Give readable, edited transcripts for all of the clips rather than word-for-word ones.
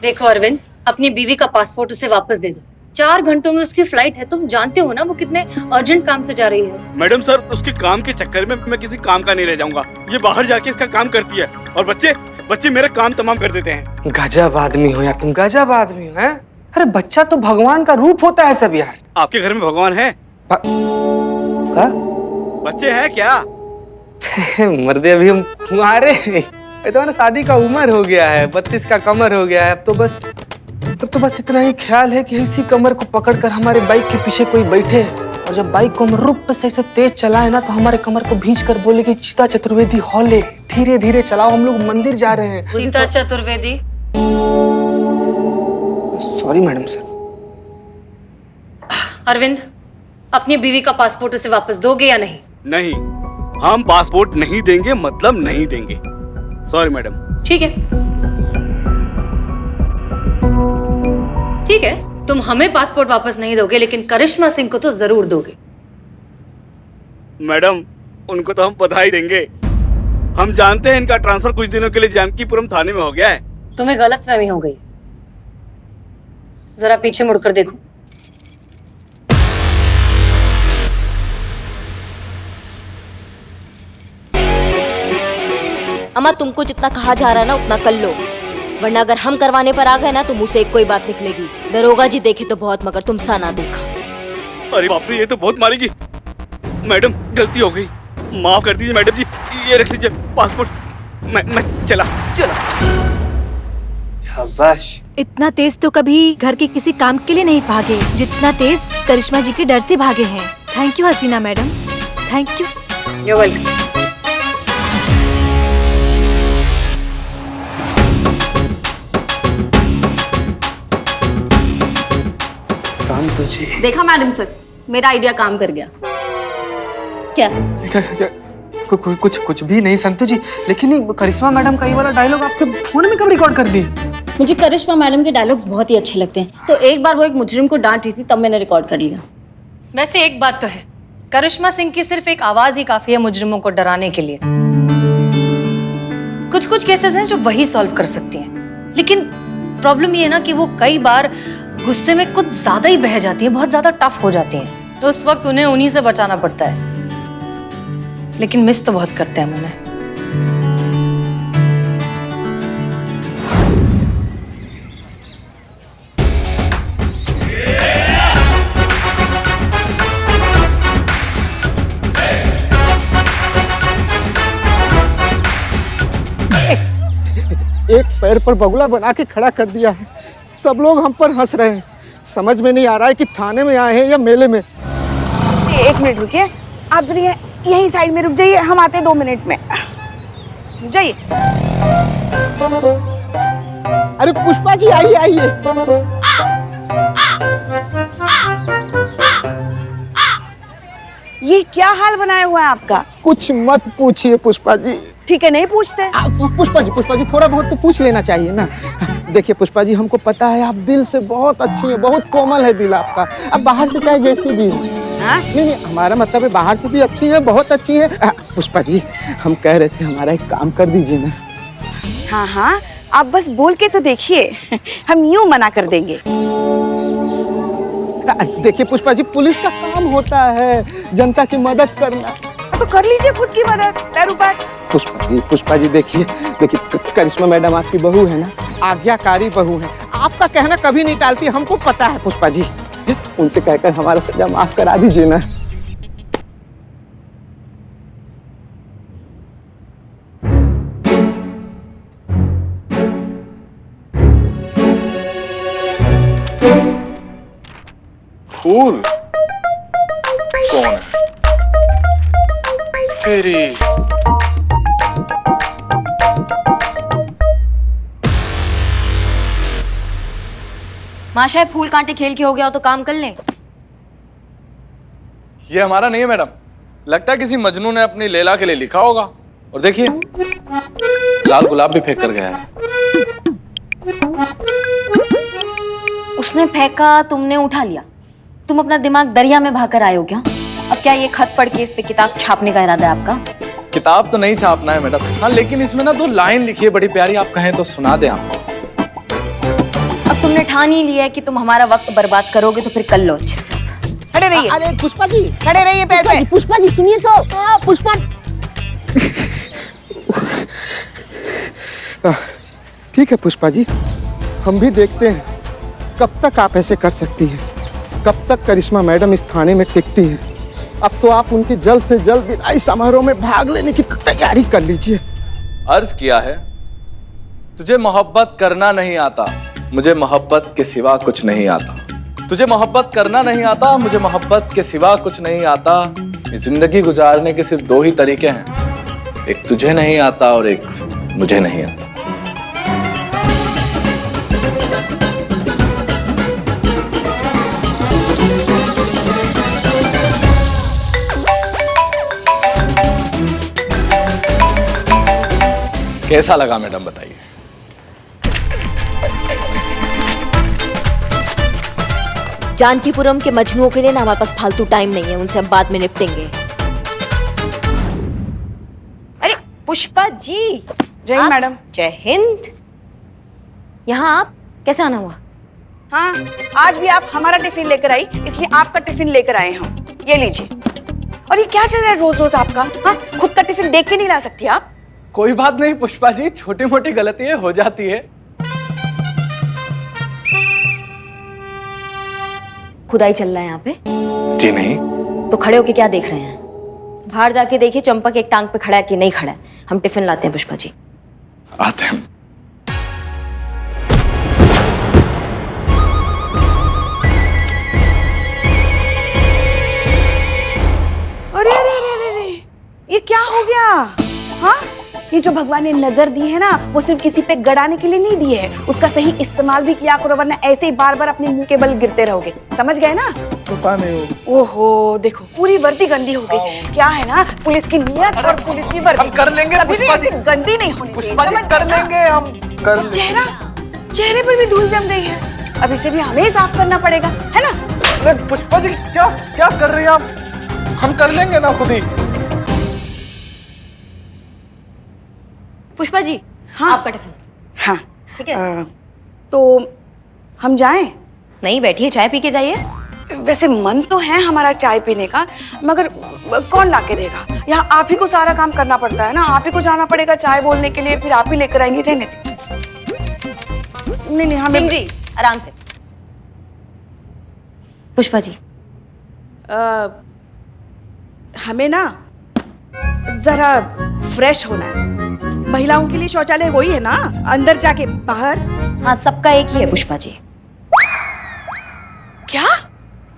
देखो अरविंद, अपनी बीवी का पासपोर्ट उसे वापस दे दो। 4 घंटों में उसकी फ्लाइट है, तुम जानते हो ना वो कितने अर्जेंट काम से जा रही है। मैडम सर, उसके काम के चक्कर में मैं किसी काम का नहीं रह जाऊंगा। ये बाहर जाके इसका काम करती है और बच्चे मेरा काम तमाम कर देते हैं। गजब आदमी हो यार तुम, गजब आदमी हो। हैं? अरे बच्चा तो भगवान का रूप होता है सब यार। आपके घर में भगवान है? क्या? बच्चे हैं क्या? मर्दे अभी हम तुम्हारे तो ना शादी का उम्र हो गया है, 32 का कमर हो गया है। अब तो बस इतना ही ख्याल है कि इसी कमर को पकड़कर हमारे बाइक के पीछे कोई बैठे और जब बाइक को हम रुक पे से तेज चलाए ना तो हमारे कमर को भींच कर बोले कि चीता चतुर्वेदी हौले, धीरे धीरे चलाओ, हम लोग मंदिर जा रहे हैं। Cheeta Chaturvedi? Sorry madam sir. Arvind, अपनी बीवी का पासपोर्ट उसे वापस दोगे या नहीं? नहीं, हम पासपोर्ट नहीं देंगे, मतलब नहीं देंगे। Sorry madam. ठीक है, ठीक है, तुम हमें पासपोर्ट वापस नहीं दोगे लेकिन करिश्मा सिंह को तो जरूर दोगे। मैडम, उनको तो हम बधाई देंगे। हम जानते हैं इनका ट्रांसफर कुछ दिनों के लिए जानकीपुरम थाने में हो गया है। तुम्हें गलतफहमी हो गई, जरा पीछे मुड़कर देखो। अम्मा, तुमको जितना कहा जा रहा है ना उतना कर लो, वरना अगर हम करवाने पर आ गए ना तो मुंह से एक कोई बात निकलेगी। दरोगा जी देखे तो बहुत, मगर तुम सा ना देखा। अरे बाप रे, ये तो बहुत मारेगी। मैडम, गलती हो गई, माफ कर दीजिए मैडम जी। ये रख लीजिए पासपोर्ट। मैं चला। शाबाश। इतना तेज तो कभी घर के किसी काम के लिए नहीं भागे जितना तेज करिश्मा जी के डर से भागे हैं। Thank you Hasina madam, thank you. You're welcome। शांत जी। देखा मैडम सर, मेरा आइडिया काम कर गया। क्या? कुछ भी नहीं संतु जी, लेकिन ये करिश्मा मैडम का ये वाला डायलॉग आपके फोन में कब रिकॉर्ड कर दी? मुझे करिश्मा मैडम के डायलॉग्स बहुत ही अच्छे लगते हैं, तो एक बार वो एक मुजरिम को डांट रही थी तब मैंने रिकॉर्ड कर लिया। वैसे एक बात तो है, करिश्मा सिंह की सिर्फ एक आवाज ही काफी है मुजरिमों को डराने के लिए। कुछ केसेस हैं जो वही सॉल्व कर सकती हैं, लेकिन प्रॉब्लम ये है ना कि वो कई बार गुस्से में कुछ ज्यादा ही बह जाती है, बहुत ज्यादा टफ हो जाती हैं, तो उस वक्त उन्हें उन्हीं से बचाना पड़ता है। लेकिन मिस तो बहुत करते हैं उन्हें। एक पैर पर बगुला बना के खड़ा कर दिया है। सब लोग हम पर हंस रहे हैं। समझ में नहीं आ रहा है कि थाने में आए हैं या मेले में। 1 मिनट रुकिए, आप जरा यहीं साइड में रुक जाइए, हम आते हैं 2 मिनट में। जाइए। अरे पुष्पा जी, आइए आइए। ये क्या हाल बनाया हुआ है आपका? कुछ मत पूछिए पुष्पा जी। ठीक है, नहीं पूछते। पुष्पा जी थोड़ा बहुत तो पूछ लेना चाहिए ना। देखिए पुष्पा जी, हमको पता है आप दिल से बहुत अच्छी हैं, बहुत कोमल है दिल आपका। अब बाहर से चाहे जैसी भी हो। नहीं, हमारा मतलब है बाहर से भी अच्छी है, बहुत अच्छी है। पुष्पा जी, हम कह रहे थे हमारा एक काम कर दीजिए ना। हाँ, आप बस बोल के तो देखिए, हम यूं मना कर देंगे। देखिए पुष्पा जी, पुलिस का काम होता है जनता की मदद करना। तो कर लीजिए खुद की मदद, पैर ऊपर। पुष्पा जी देखिए करिश्मा मैडम आपकी बहू है ना, आज्ञाकारी बहू है। आपका कहना कभी नहीं टालती, हमको पता है पुष्पा जी। उनसे कहकर हमारा सजा माफ करा दीजिए ना। फूल कौन है? तेरी माशा, फूल कांटे खेल के हो गया हो तो काम कर लें। ये हमारा नहीं है मैडम, लगता है किसी मजनू ने अपनी लैला के लिए लिखा होगा। और देखिए, लाल गुलाब भी फेंक कर गया है। उसने फेंका, तुमने उठा लिया। तुम अपना दिमाग दरिया में बहाकर आए हो क्या? अब क्या ये खत पढ़ के इस पे किताब छापने का इरादा है आपका? किताब तो नहीं छापना है मैडम, हाँ, लेकिन इसमें ना 2 लाइन लिखी है बड़ी प्यारी, आप कहें तो सुना दें आपको। अब तुमने ठान ही लिया है कि तुम हमारा वक्त बर्बाद करोगे तो फिर कर लो अच्छे से। खड़े रहिए। अरे पुष्पा जी, खड़े रहिए पैर पे। पुष्पा जी सुनिए तो। पुष्पा ठीक है पुष्पा जी, हम भी देखते हैं कब तक आप ऐसे कर सकती हैं, कब तक करिश्मा मैडम इस थाने में टिकती हैं। अब तो आप उनके जल्द से जल्द विदाई समारोह में भाग लेने की तैयारी कर लीजिए। अर्ज किया है, तुझे मोहब्बत करना नहीं आता, मुझे मोहब्बत के सिवा कुछ नहीं आता। तुझे मोहब्बत करना नहीं आता, मुझे मोहब्बत के सिवा कुछ नहीं आता। जिंदगी गुजारने के सिर्फ दो ही तरीके हैं, एक तुझे नहीं आता और एक मुझे नहीं आता। कैसा लगा मैडम बताइए? जानकीपुरम के मजनुओं के लिए ना हमारे पास फालतू टाइम नहीं है, उनसे हम बाद में निपटेंगे। अरे पुष्पा जी। जय हिंद मैडम। जय हिंद। यहाँ आप कैसे आना हुआ? हाँ, आज भी आप हमारा टिफिन लेकर आई, इसलिए आपका टिफिन लेकर आए हम। ये लीजिए। और ये क्या चल रहा है रोज रोज आपका? हाँ, खुद का टिफिन देख के नहीं ला सकती आप? कोई बात नहीं पुष्पा जी, छोटी मोटी गलतियां हो जाती है। खुदाई चल रहा है यहाँ पे? जी नहीं। तो खड़े होके क्या देख रहे हैं? बाहर जाके देखिए चंपक एक टांग पे खड़ा है कि नहीं खड़ा है। हम टिफिन लाते हैं पुष्पा जी। आते हैं। अरे अरे अरे अरे अरे, ये क्या हो गया? हाँ, ये जो भगवान ने नजर दी है ना, वो सिर्फ किसी पे गड़ाने के लिए नहीं दी है, उसका सही इस्तेमाल भी किया करो, वरना ऐसे ही बार बार अपने मुंह के बल गिरते रहोगे। समझ गए ना? पता नहीं। ओहो, देखो पूरी वर्दी गंदी हो गई। क्या है ना, पुलिस की नियत और पुलिस की वर्दी हम कर लेंगे कभी भी पुष्पा जी। ऐसी गंदी नहीं होनी चाहिए। पुष्पा जी समझ कर गए ना? लेंगे, हम कर लेंगे। चेहरे पर भी धूल जम गई है, अब इसे भी हमें साफ करना पड़ेगा, है ना? अरे पुष्पा जी क्या क्या कर रही हैं आप? हम कर लेंगे ना खुद ही। पुष्पा जी, हाँ। आपका टिफिन। हाँ ठीक है। तो हम जाएं? नहीं, बैठिए, चाय पी के जाइए। वैसे मन तो है हमारा चाय पीने का, मगर कौन लाके देगा? यहाँ आप ही को सारा काम करना पड़ता है ना, आप ही को जाना पड़ेगा चाय बोलने के लिए, फिर आप ही लेकर आएंगे। रहने दीजिए। नहीं नहीं, हमें सिंह जी आराम से। पुष्पा जी, हमें ना जरा फ्रेश होना है। महिलाओं के लिए शौचालय वही है ना, अंदर जाके बाहर? हाँ, सबका एक ही है पुष्पा जी। क्या?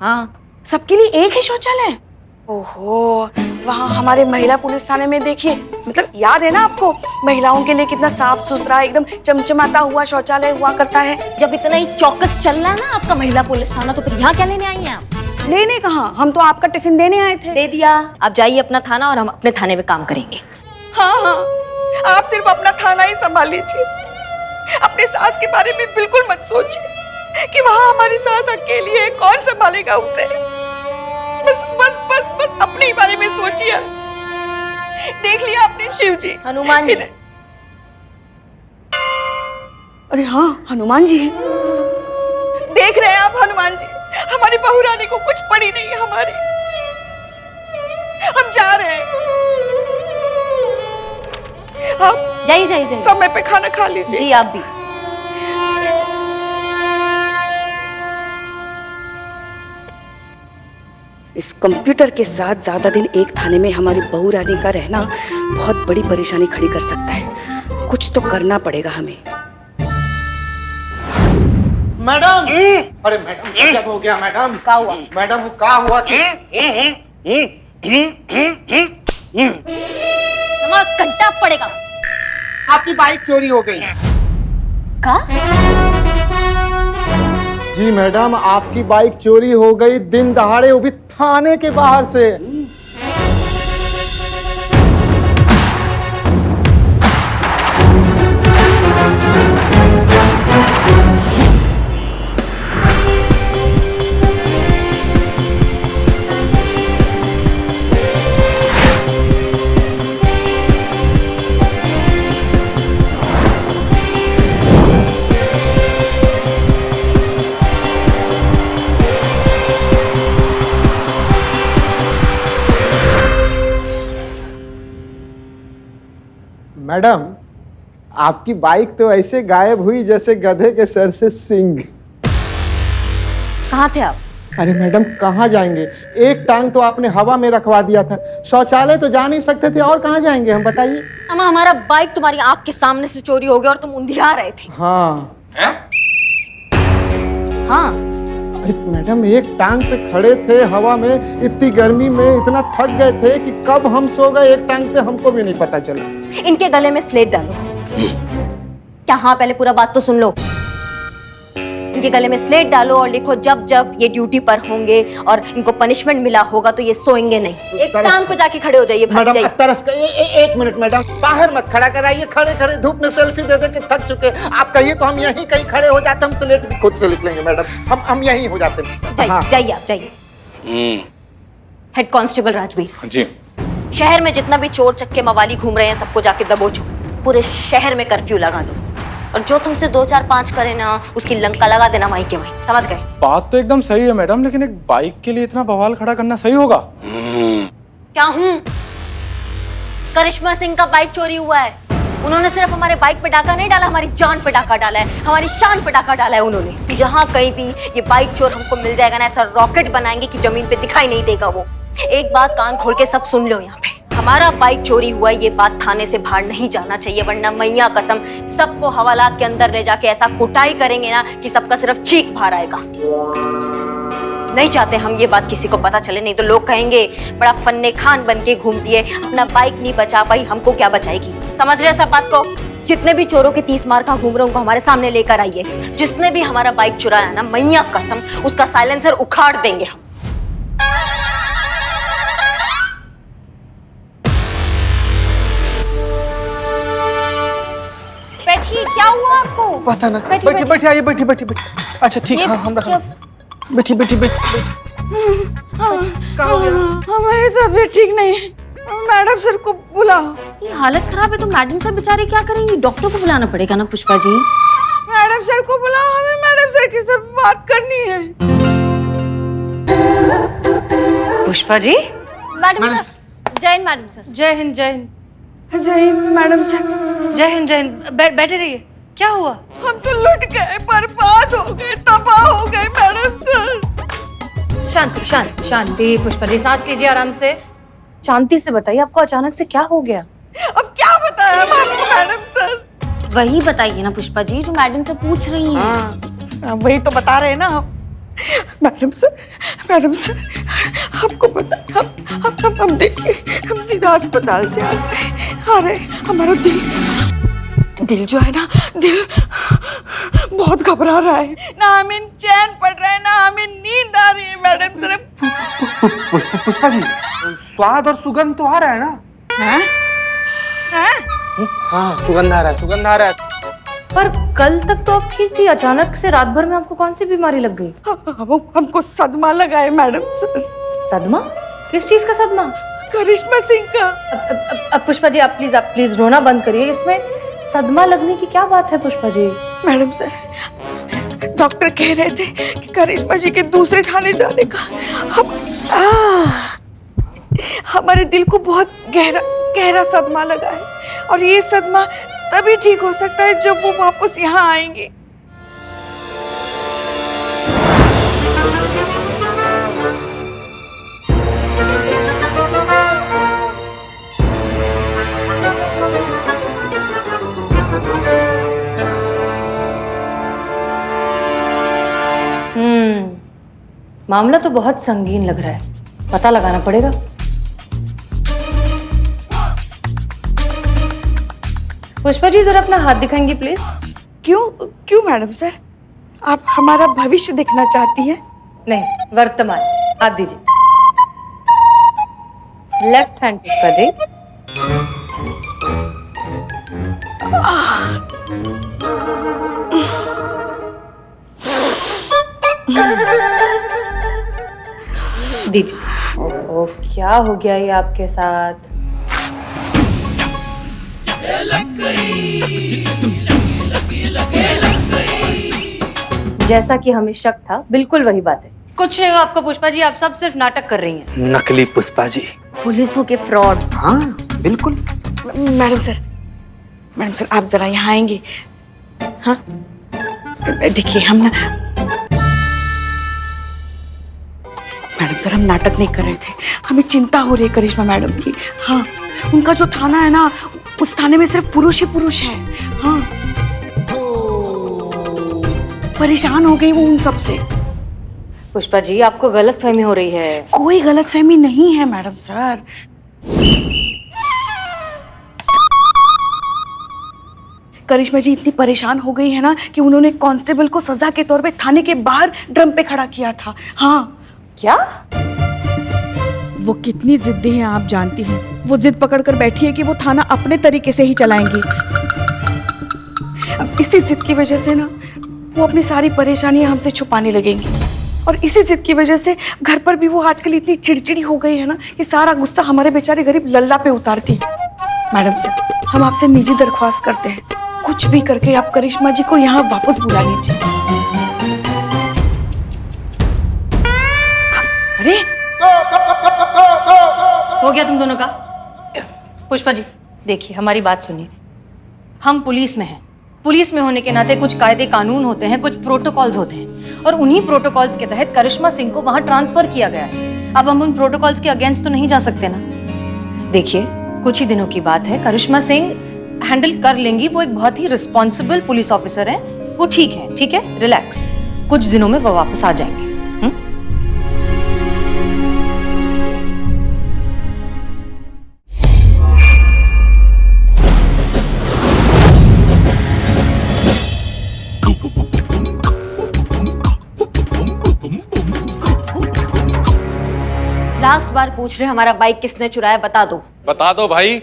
हाँ, सबके लिए एक ही शौचालय? ओहो, वहाँ हमारे महिला पुलिस थाने में देखिए, मतलब याद है ना आपको, महिलाओं के लिए कितना साफ सुथरा एकदम चमचमाता हुआ शौचालय हुआ करता है। जब इतना ही चौकस चल रहा है ना आपका महिला पुलिस थाना, तो फिर यहाँ क्या लेने आई हैं आप? लेने कहाँ, हम तो आपका टिफिन देने आए थे। दे दिया, आप जाइए अपना थाना और हम अपने थाने में काम करेंगे। हाँ हाँ, आप सिर्फ अपना थाना ही संभाल लीजिए, अपने सास के बारे में बिल्कुल मत सोचिए कि वहाँ हमारी सास अकेली है, कौन संभालेगा उसे। बस बस बस बस अपने ही बारे में सोचिए। देख लिया आपने शिव जी, हनुमान जी। अरे हाँ, हनुमान जी हैं। देख रहे हैं आप हनुमान जी, हमारी बहू रानी को कुछ पड़ी नहीं है हमारी। हम जा रहे हैं, आप जाइए जाइए जाइए। समय पे खाना खा लीजिए। जी आप भी। इस कंप्यूटर के साथ ज्यादा दिन एक थाने में हमारी बहू रानी का रहना बहुत बड़ी परेशानी खड़ी कर सकता है। कुछ तो करना पड़ेगा हमें। मैडम, अरे मैडम क्या हो गया मैडम? क्या हुआ? मैडम वो क्या हुआ? हमारा कट्टा पड़ेगा। आपकी बाइक चोरी हो गई। का? जी मैडम, आपकी बाइक चोरी हो गई दिन दहाड़े, वो भी थाने के बाहर से। मैडम, आपकी बाइक तो ऐसे गायब हुई जैसे गधे के सर से सींग। कहाँ थे आप? अरे मैडम, कहाँ जाएंगे? एक टांग तो आपने हवा में रखवा दिया था, शौचालय तो जा नहीं सकते थे, और कहाँ जाएंगे हम, बताइए। अम्मा, हमारा बाइक तुम्हारी आंख के सामने से चोरी हो गया और तुम उंधिया रहे थे। हाँ। हाँ। अरे मैडम, एक टांग पे खड़े थे हवा में, इतनी गर्मी में इतना थक गए थे कि कब हम सो गए एक टांग पे हमको भी नहीं पता चला। इनके गले में स्लेट डालो। क्या? हाँ, पहले पूरा बात तो सुन लो। इनके गले में स्लेट डालो और लिखो, जब जब ये ड्यूटी पर होंगे और इनको पनिशमेंट मिला होगा तो ये सोएंगे नहीं। एक टांग पे जाके खड़े हो जाइए। मैडम तरस का एक मिनट मैडम, बाहर मत खड़ा कराइए, खड़े खड़े धूप में सेल्फी दे दे के थक चुके। आप कहिए तो हम यहीं कहीं खड़े हो जाते, हम स्लेट भी खुद से लिख लेंगे मैडम, हम यहीं हो जाते। जाइए आप, जाइए। हेड कांस्टेबल राजवीर जी। शहर में जितना भी चोर चक्के मवाली घूम रहे हैं सबको जाके दबोचो। पूरे शहर में कर्फ्यू लगा दो और जो तुमसे 2 4 5 करे ना उसकी लंका लगा देना वहीं के वहीं। समझ गए? बात तो एकदम सही है मैडम, लेकिन एक बाइक के लिए इतना बवाल खड़ा करना सही होगा? क्या हूँ? करिश्मा सिंह का बाइक चोरी हुआ है। उन्होंने सिर्फ हमारे बाइक पे डाका नहीं डाला, हमारी जान पे डाका डाला है, हमारी शान पे डाका डाला है उन्होंने। जहाँ कहीं भी ये बाइक चोर हमको मिल जाएगा ना, ऐसा रॉकेट बनाएंगे कि जमीन पे दिखाई नहीं देगा वो। एक बात कान खोल के सब सुन लो, यहाँ पे हमारा बाइक चोरी हुआ, ये बात थाने से बाहर नहीं जाना चाहिए, वरना मैया कसम सबको हवालात के अंदर ले जाके ऐसा कुटाई करेंगे ना कि सबका सिर्फ चीख बाहर आएगा। नहीं चाहते हम ये बात किसी को पता चले, नहीं तो लोग कहेंगे बड़ा फन्ने खान बन के घूमती है, अपना बाइक नहीं बचा पाई, हमको क्या बचाएगी। समझ रहे सब बात को? जितने भी चोरों के 30 मार का घूम रहे उनको हमारे सामने लेकर आइए। जिसने भी हमारा बाइक चुराया ना, मैया कसम उसका साइलेंसर उखाड़ देंगे हम। बैठिए, क्या हुआ आपको? पता ना। बैठिए बैठिए, आइए बैठिए बैठिए बैठिए। अच्छा ठीक, हाँ हम रखा। बैठिए बैठिए बैठिए। हमारी तबीयत ठीक नहीं है, मैडम सर को बुलाओ। ये हालत खराब है तो मैडम सर बेचारे क्या करेंगी? डॉक्टर को बुलाना पड़ेगा ना पुष्पा जी। मैडम सर को बुलाओ, हमें मैडम सर के साथ बात करनी है। पुष्पा जी। मैडम सर, जय हिंद मैडम सर। जय हिंद। जय हिंद। जय हिंद मैडम सर। जय हिंद। जय हिंद। बैठे रहिए। क्या हुआ? हम तो लुट गए, बर्बाद हो गए, तबाह हो गए मैडम सर। शांति शांति शांति पुष्पा जी, सांस लीजिए आराम से। शांति से बताइए, आपको अचानक से क्या हो गया? अब क्या बताया आपको मैडम सर? वही बताइए ना पुष्पा जी जो मैडम से पूछ रही हैं। हाँ, वही तो बता रहे हैं ना हम। मैडम सर आपको पता, हम देखिए, हम सीधा अस्पताल से आ रहे, हमारा दिल जो है ना, दिल बहुत घबरा रहा है, ना हमें चैन पड़ रहा है, ना हमें नींद आ रही है मैडम सर। पुष्पा जी, स्वाद और सुगंध तो आ रहा है ना? हैं? हाँ, सुगंध आ रहा है, सुगंध आ रहा है। पर कल तक तो आप ठीक थी, अचानक से रात भर में आपको कौन सी बीमारी लग गई? हमको सदमा लगा है मैडम सर। सदमा? किस चीज का सदमा? करिश्मा सिंह का। अब पुष्पा जी आप प्लीज रोना बंद करिए। इसमें सदमा लगने की क्या बात है Pushpa ji? Madam sir, doctor कह रहे थे कि करिश्मा जी के दूसरे थाने जाने का हमारे दिल को बहुत गहरा सदमा लगा है, और ये सदमा तभी ठीक हो सकता है जब वो वापस यहाँ आएंगे। मामला तो बहुत संगीन लग रहा है, पता लगाना पड़ेगा। पुष्पा जी जरा अपना हाथ दिखाएंगी प्लीज। क्यों मैडम सर, आप हमारा भविष्य देखना चाहती हैं? नहीं, वर्तमान। हाथ दीजिए। Left hand Pushpa ji. दीजिए। ओह, क्या हो गया ये आपके साथ? जैसा कि हमें शक था, बिल्कुल वही बात है। कुछ नहीं हुआ आपको पुष्पा जी, आप सब सिर्फ नाटक कर रही हैं। नकली पुष्पा जी, पुलिसों के फ्रॉड। हाँ बिल्कुल। मैडम सर, मैडम सर आप जरा यहाँ आएंगे। हाँ देखिए हम ना मैडम सर हम नाटक नहीं कर रहे थे, हमें चिंता हो रही है करिश्मा मैडम की। हाँ उनका जो थाना है ना, उस थाने में सिर्फ पुरुष ही पुरुष है। हाँ परेशान हो गई वो उन सब से। पुष्पा जी आपको गलतफहमी हो रही है। कोई गलतफहमी नहीं है मैडम सर। करिश्मा जी इतनी परेशान हो गई है ना कि उन्होंने कांस्टेबल को सजा के तौर पे थाने के बाहर ड्रम पे खड़ा किया था। हाँ क्या? वो कितनी जिद्दी है आप जानती हैं। वो जिद पकड़ कर बैठी है कि वो थाना अपने तरीके से ही चलाएंगी। अब इसी जिद की वजह से ना वो अपनी सारी परेशानियां हमसे छुपाने लगेंगी, और इसी जिद की वजह से घर पर भी वो आजकल इतनी चिड़चिड़ी हो गई है ना कि सारा गुस्सा हमारे बेचारे गरीब लल्ला पे उतारती है। मैडम सर हम आपसे निजी दरख्वास्त करते हैं, कुछ भी करके आप करिश्मा जी को यहाँ वापस बुला लीजिए। अरे हो गया तुम दोनों का? पुष्पा जी देखिए हमारी बात सुनिए, हम पुलिस में हैं। पुलिस में होने के नाते कुछ कायदे कानून होते हैं, कुछ प्रोटोकॉल्स होते हैं, और उन्हीं प्रोटोकॉल्स के तहत करिश्मा सिंह को वहां ट्रांसफर किया गया है। अब हम उन प्रोटोकॉल्स के अगेंस्ट तो नहीं जा सकते ना। देखिए कुछ ही दिनों की बात है, करिश्मा सिंह हैंडल कर लेंगी। वो एक बहुत ही रिस्पॉन्सिबल पुलिस ऑफिसर है, वो ठीक है, रिलैक्स। कुछ दिनों में वो वापस आ जाएंगे। लास्ट बार पूछ रहे हमारा बाइक किसने चुराया, बता दो। बता दो भाई।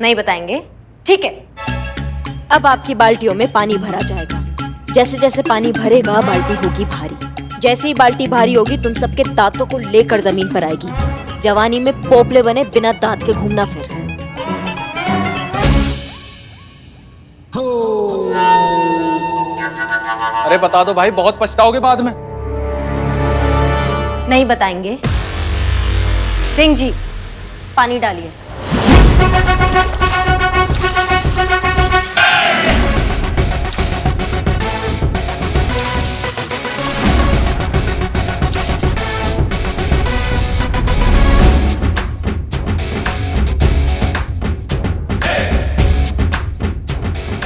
नहीं बताएंगे, ठीक है। अब आपकी बाल्टियों में पानी भरा जाएगा। जैसे जैसे पानी भरेगा बाल्टी होगी भारी। जैसे ही बाल्टी भारी होगी तुम सबके दांतों को लेकर जमीन पर आएगी। जवानी में पोपले बने बिना दांत के घूमना फिर। अरे बता दो भाई, बहुत पछताओगे बाद में। नहीं बताएंगे। सिंह जी पानी डालिए।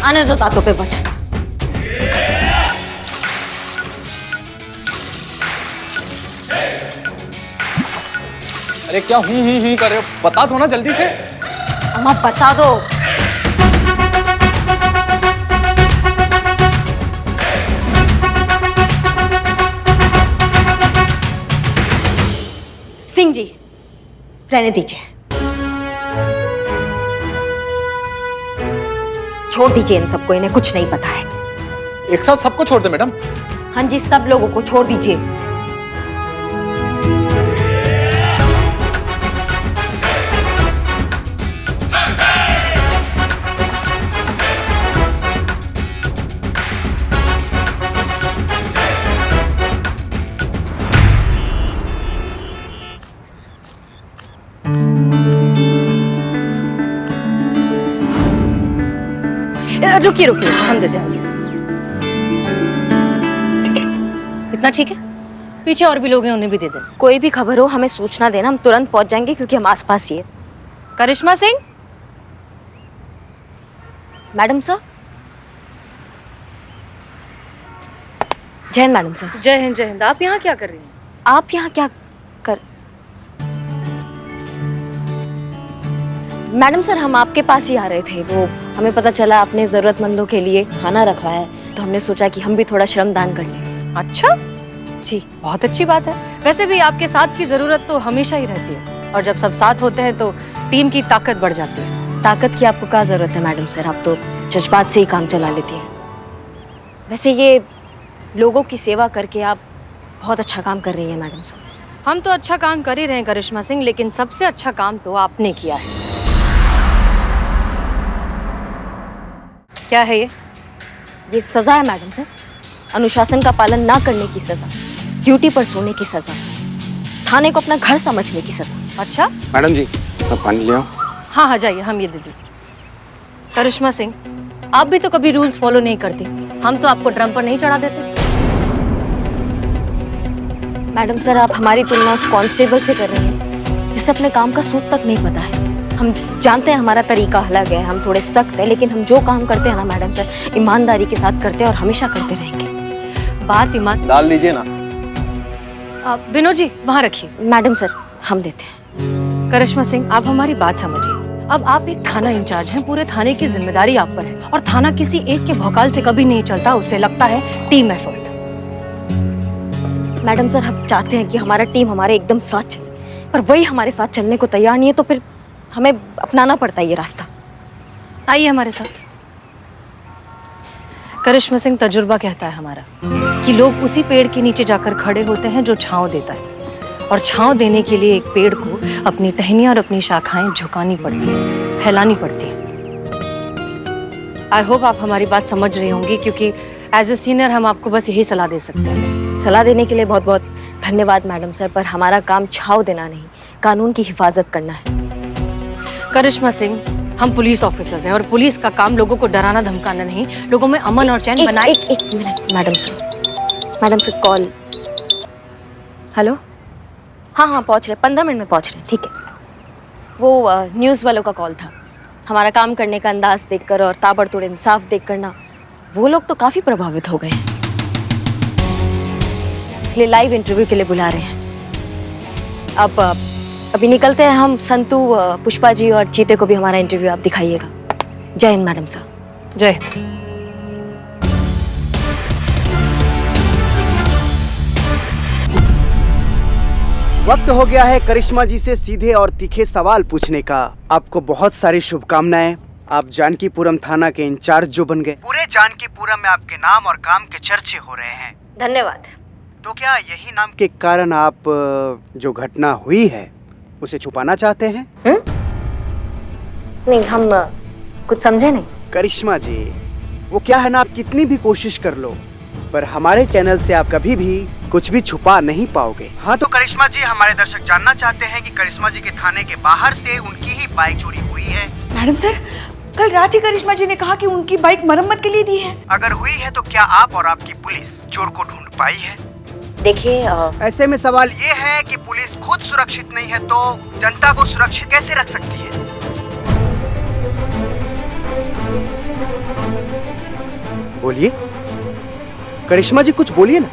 आने दो दांतों पे वचन। अरे क्या हूँ कर रहे हो? बता दो ना जल्दी से। अम्मा बता दो। सिंह जी रहने दीजिए, छोड़ दीजिए इन सबको, इन्हें कुछ नहीं पता है। एक साथ सबको छोड़ दे मैडम। हाँ जी सब लोगों को छोड़ दीजिए। रुकिए रुकिए, हम देते हैं। इतना ठीक है, पीछे और भी लोग हैं, उन्हें भी दे देना। कोई भी खबर हो हमें सूचना देना, हम तुरंत पहुंच जाएंगे क्योंकि हम आसपास ही है। करिश्मा सिंह। Madam sir. जय हिंद मैडम सर। जय हिंद जय हिंद। आप यहाँ क्या कर रही हैं? आप यहाँ क्या कर? मैडम सर हम आपके पास ही आ रहे थे। वो हमें पता चला आपने जरूरतमंदों के लिए खाना रखवाया है, तो हमने सोचा कि हम भी थोड़ा श्रमदान कर लें। अच्छा जी बहुत अच्छी बात है। वैसे भी आपके साथ की जरूरत तो हमेशा ही रहती है, और जब सब साथ होते हैं तो टीम की ताकत बढ़ जाती है। ताकत की आपको क्या जरूरत है मैडम सर, आप तो जज्बात से ही काम चला लेती हैं। वैसे ये लोगों की सेवा करके आप बहुत अच्छा काम कर रही है मैडम सर। हम तो अच्छा काम कर ही रहे हैं करिश्मा सिंह, लेकिन सबसे अच्छा काम तो आपने किया है। क्या है ये सजा है मैडम सर, अनुशासन का पालन ना करने की सजा, ड्यूटी पर सोने की सजा, थाने को अपना घर समझने की सजा। अच्छा मैडम जी आप पानी ले आओ। हाँ हाँ जाइए, हम ये दे दी। करिश्मा सिंह, आप भी तो कभी रूल्स फॉलो नहीं करती। हम तो आपको ड्रम पर नहीं चढ़ा देते। मैडम सर, आप हमारी तुलना उस कांस्टेबल से कर रही हैं जिसे अपने काम का सूद तक नहीं पता है। हम जानते हैं हमारा तरीका अलग है, हम थोड़े सख्त हैं, लेकिन हम जो काम करते हैं ना मैडम सर, ईमानदारी के साथ करते हैं और हमेशा करते रहेंगे। बात ईमान। डाल दीजिए ना। विनोद जी वहाँ रखिए। मैडम सर, हम देते हैं। करिश्मा सिंह, आप हमारी बात समझिए। अब आप एक थाना इंचार्ज हैं, पूरे थाने की जिम्मेदारी आप पर है और थाना किसी एक के भौकाल से कभी नहीं चलता, उससे लगता है टीम एफर्ट। मैडम सर, हम चाहते हैं कि हमारा टीम हमारे एकदम साथ चले, पर वही हमारे साथ चलने को तैयार नहीं है, तो फिर हमें अपनाना पड़ता है ये रास्ता। आइए हमारे साथ। करिश्मा सिंह, तजुर्बा कहता है हमारा कि लोग उसी पेड़ के नीचे जाकर खड़े होते हैं जो छांव देता है, और छांव देने के लिए एक पेड़ को अपनी टहनियां और अपनी शाखाएं झुकानी पड़ती है, फैलानी पड़ती है। आई होप आप हमारी बात समझ रही होंगी, क्योंकि एज ए सीनियर हम आपको बस यही सलाह दे सकते हैं। सलाह देने के लिए बहुत बहुत धन्यवाद मैडम सर, पर हमारा काम छाव देना नहीं, कानून की हिफाजत करना है। करिश्मा सिंह, हम पुलिस ऑफिसर्स हैं और पुलिस का काम लोगों को डराना धमकाना नहीं, लोगों में अमन और चैन बनाए। एक minute madam sir call. Hello, हाँ पहुंच रहे, 15 मिनट में पहुंच रहे हैं। ठीक है। वो न्यूज़ वालों का कॉल था। हमारा काम करने का अंदाज देखकर और ताबड़तोड़ इंसाफ देखकर ना वो लोग तो काफी प्रभावित हो गए हैं, इसलिए लाइव इंटरव्यू के लिए बुला रहे हैं। अब अभी निकलते हैं हम। संतू, पुष्पा जी और चीते को भी हमारा इंटरव्यू आप दिखाइएगा। जय हिंद मैडम साहब। जय हिंद। वक्त हो गया है करिश्मा जी से सीधे और तीखे सवाल पूछने का। आपको बहुत सारी शुभकामनाएं। आप जानकीपुरम थाना के इंचार्ज जो बन गए, पूरे जानकीपुरम में आपके नाम और काम के चर्चे हो रहे हैं। धन्यवाद। तो क्या यही नाम के कारण आप जो घटना हुई है उसे छुपाना चाहते हैं? नहीं, हम कुछ समझे नहीं। करिश्मा जी, वो क्या है ना, आप कितनी भी कोशिश कर लो पर हमारे चैनल से आप कभी भी कुछ भी छुपा नहीं पाओगे। हाँ तो करिश्मा जी, हमारे दर्शक जानना चाहते हैं कि करिश्मा जी के थाने के बाहर से उनकी ही बाइक चोरी हुई है। मैडम सर, कल रात ही करिश्मा जी ने कहा कि उनकी बाइक मरम्मत के लिए दी है। अगर हुई है तो क्या आप और आपकी पुलिस चोर को ढूंढ पाई है? देखिए, ऐसे में सवाल ये है कि पुलिस खुद सुरक्षित नहीं है तो जनता को सुरक्षित कैसे रख सकती है? बोलिए करिश्मा जी, कुछ बोलिए ना।